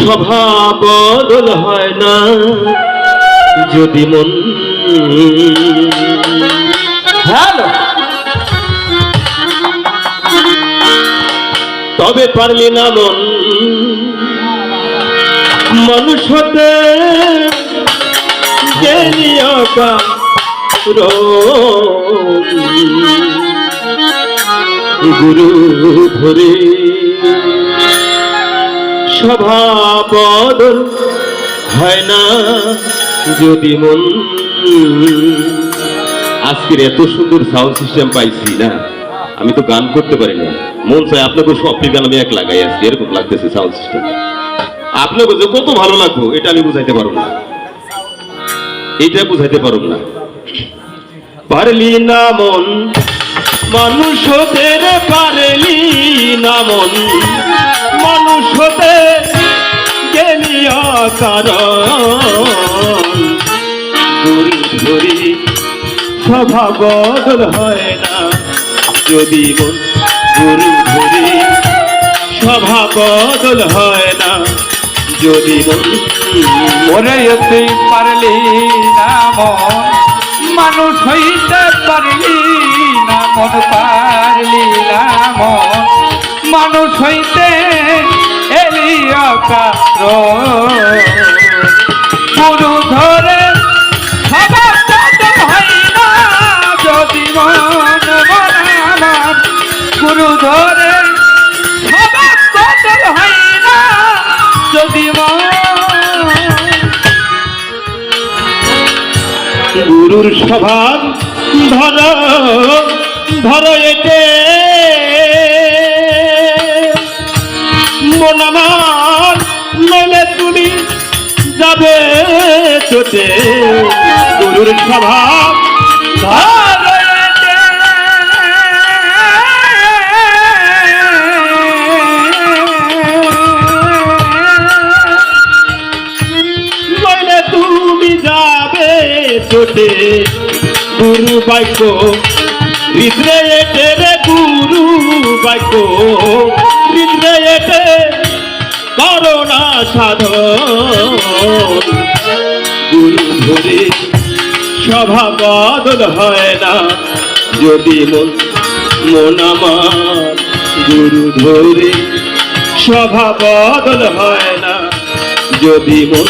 স্বভাব বদল হয় না যদি মন হ্যালো তবে পারলি না মন মানুষ হতে গুরু ধরে স্বভাব বদল হয় না যদি মন। আজকের এত সুন্দর সাউন্ড সিস্টেম পাইছি না, আমি তো গান করতে পারি না, মন চাই আপনাকে সবটি গান আমি এক লাগাই আসছি, এরকম লাগতেছে সাউন্ড সিস্টেম। আপনাকে যে কত ভালো লাগবো এটা আমি বুঝাইতে পারবো না, এটা বুঝাইতে পারব না। পারলি না মন মানুষ হতে রে, পারলি না মন মানুষ হতে গেলি অকারণ গুরু ধরি স্বভাব বদল হয় না যদি মন গুরু ধরি স্বভাব বদল হয় না যদি মন। ওরে তুই পারলি না মন মানুষ হইতে পারলি না মন, পারলি না মন মানুষ হইতে এলি অকারণ গুরু ধরে স্বভাব বদল হয় না যদি মন আমার গুরু ধরে স্বভাব বদল হয় না যদি মন। গুরুর স্বভাব ধরো ধরো এতে মন আমার, নইলে তুমি যাবে চোটে। গুরুর স্বভাব ধরো এতে নইলে তুমি যাবে চোটে। গুরু বাক্য হৃদয়ে এটে রে, গুরু বাক্য হৃদয়ে এটে করোনা সাধন গুরু ধরে স্বভাব বদল হয় না যদি মন মন আমার গুরু ধরে স্বভাব বদল হয় না যদি মন।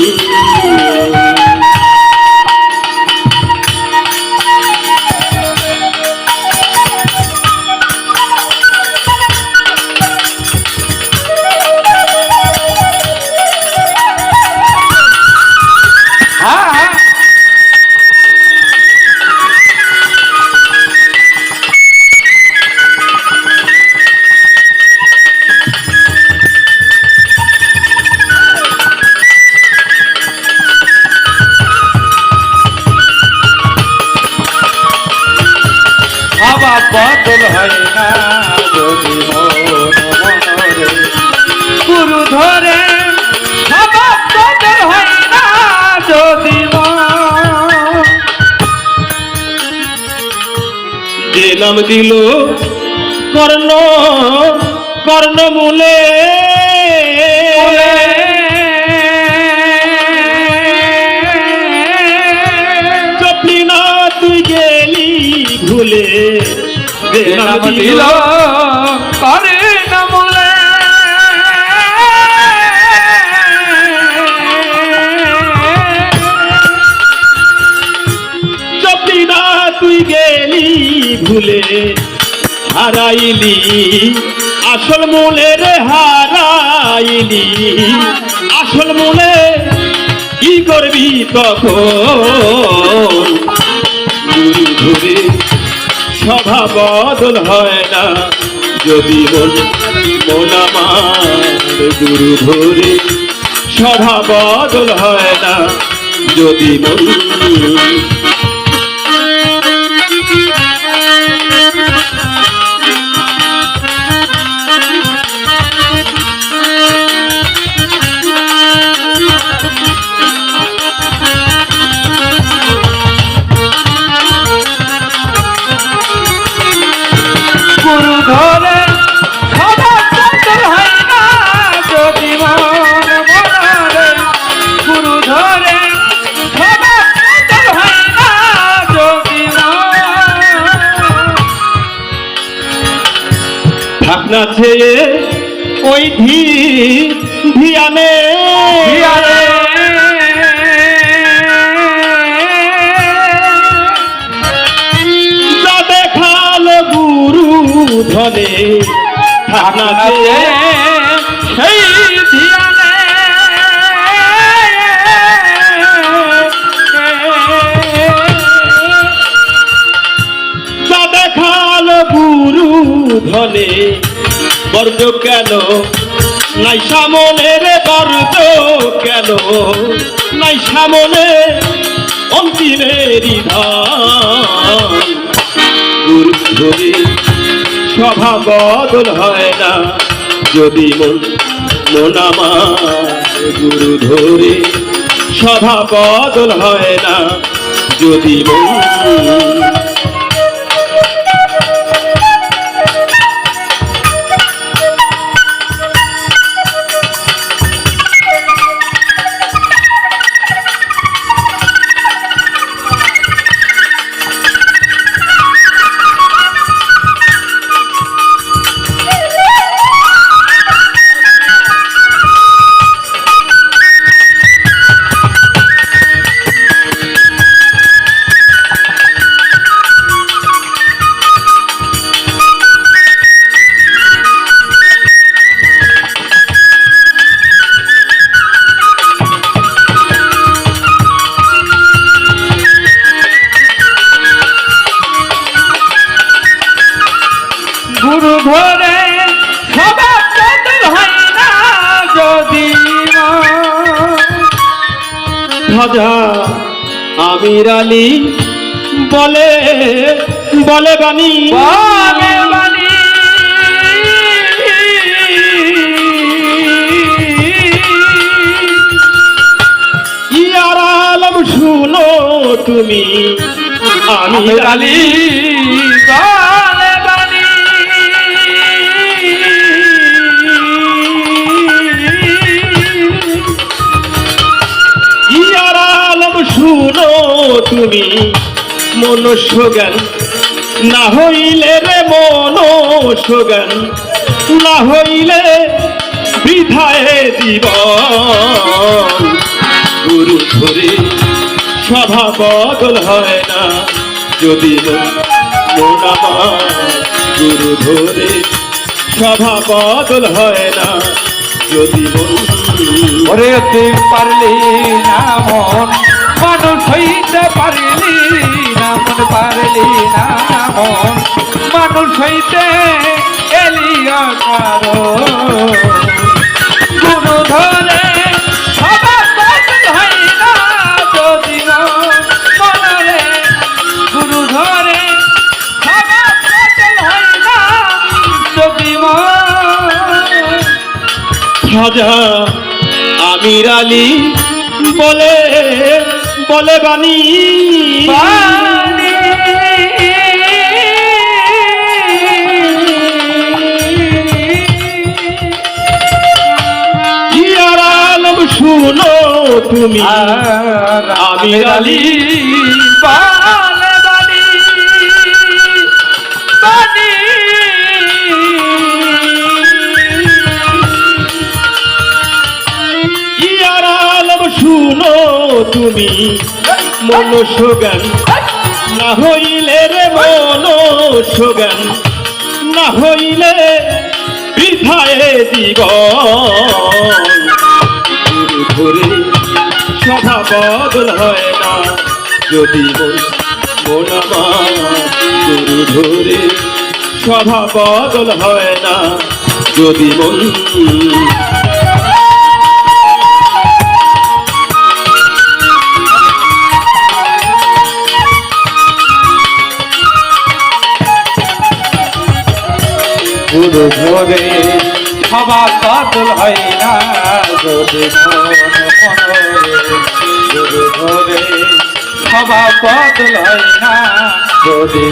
বদল হয় না যদি মন মনরে গুরু ধরে স্বভাব বদল হয় না যদি মন। যে নাম দিল কর্ণ কর্ণমূলে চপলি না তুই গেলি ভুলে। নাম দিল করে নামলে চপলি না তুই গেলি ভুলে। হারাইলি আসল মূলে রে, হারাইলি আসল মূলে কি করবি তখন। গুরু ধরে স্বভাব বদল হয় না যদি মন মন আমার গুরু ধরে স্বভাব বদল হয় না যদি মন। গুরু ধরে স্বভাব বদল হয় না যদি মন মন ঢাকনা ছেয়ে ওই ধিয়ানে যা দেখাল গুরু ধনে ঢাকনা ছেয়ে সেই ধিয়ানে যা দেখাল গুরু ধনে বর্জ কেন নাই সামনে রে বর্জ কেন নাই সামনে অন্তিমেরই ধান গুরু ধরে সভা বদল হয় না যদি মন আমার গুরু ধরে সভা বদল হয় না যদি মন গুরু ধরে সভা বদল হয় না যদি খাজা আমির আলী বলে বলে বাণী বলে বাণী ইয়ার আলম শুনো তুমি আমির আলী বলে বাণী ইয়ার আলম শুনো তুমি মনুষ্য জ্ঞান না হইলে রে মনুষ্য জ্ঞান না হইলে বৃথায় জীবন গুরু ধরে সভা বদল হয় না যদি মন আমার গুরু ধরে সভা বদল হয় না যদি ওরে তুই পারলি না মন মানুষ হইতে পারলি না মন পারলি না মন মানুষ হইতে এলিয়া কারো গুরু ধরে সভা বদল হয় না যদি মনরে গুরু ধরে সভা বদল হয় না যদি খাজা আমির আলী বলে বলে বাণী ইয়ার আলম শুনো তুমি আমির আলী বালে বালি বালি ইয়ার আলম শুনো তুমি মনুষ্য জ্ঞান না হইলে রে মনুষ্য জ্ঞান না হইলে বৃথায় জীবন গুরু ধরে সভা বদল হয় না যদি মন আমার গুরু ধরে সভা বদল হয় না যদি মন গুরু ধরে সভা বদল হয় না যদি গুরু ধরে সভা বদল হয় না যদি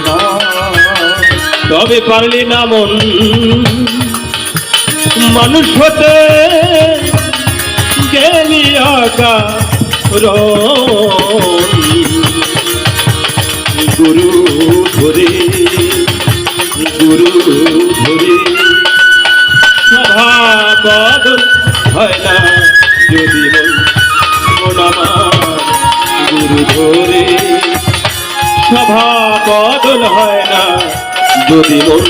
তবে পারলি না মন মানুষ হতে গেলি আকা গুরু ধরে বদল হয় না যদি মন আমার গুরু ধরে সভা বদল হয় না যদি মন